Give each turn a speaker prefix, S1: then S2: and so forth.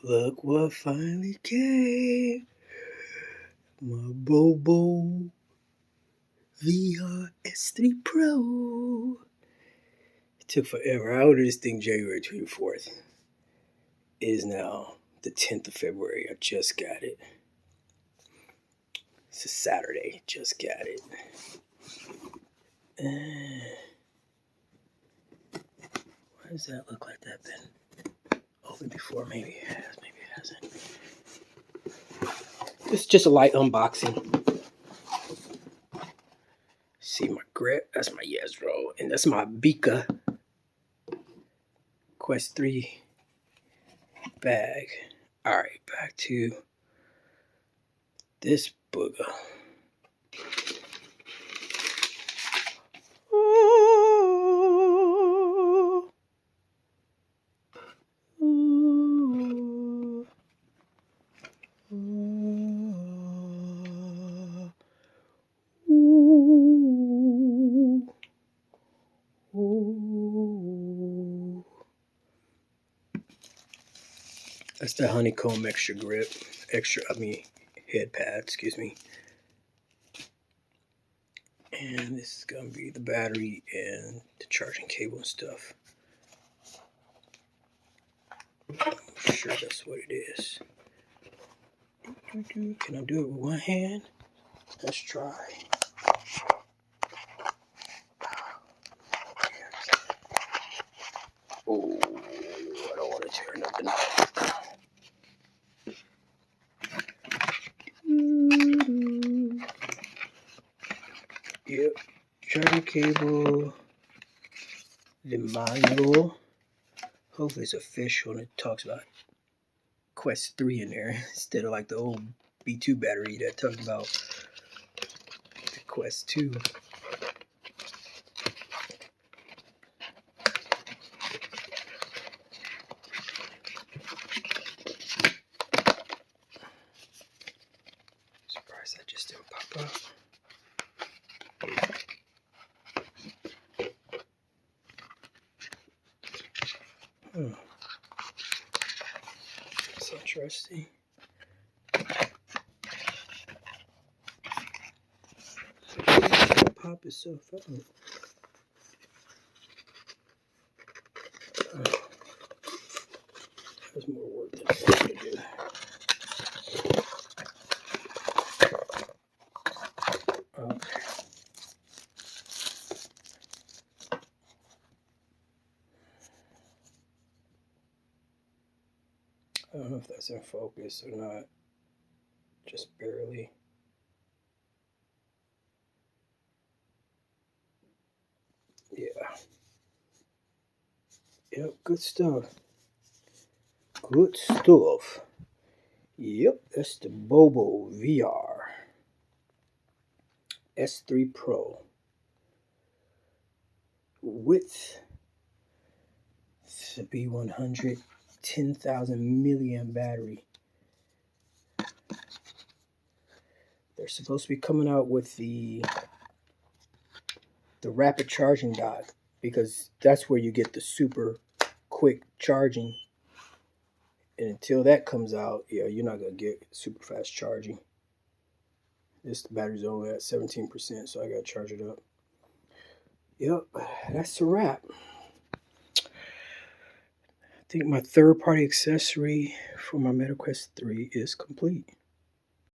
S1: Look what finally came. My BoboVR S3 Pro. It took forever. I ordered this thing January 24th. It is now the 10th of February. I just got it. It's a Saturday. Just got it. Why does that look like that? Been open before? Maybe it has. Maybe it hasn't. It's just a light unboxing. See my grip. That's my Yesro, and that's my Bika Quest 3 bag. All right, back to this booger. That's the honeycomb extra grip, head pad, excuse me. And this is gonna be the battery and the charging cable and stuff. I'm sure that's what it is. Can I do it with one hand? Let's try. Oh, I don't want to tear nothing up. Yep, charging cable, the manual. Hopefully it's official and it talks about Quest 3 in there instead of like the old B2 battery that talked about the Quest 2. Surprised that just didn't pop up. That's interesting. Pop itself out. There's more work than I wanted to do. Okay. I don't know if that's in focus or not. Just barely. Yeah. Yep, good stuff. Good stuff. Yep, that's the BoboVR S3 Pro. With the B100 10,000 milliamp battery. They're supposed to be coming out with the rapid charging dock, because that's where you get the super quick charging. And until that comes out, yeah, you're not gonna get super fast charging. The battery's only at 17%, so I gotta charge it up. Yep, that's a wrap. I think my third-party accessory for my MetaQuest 3 is complete.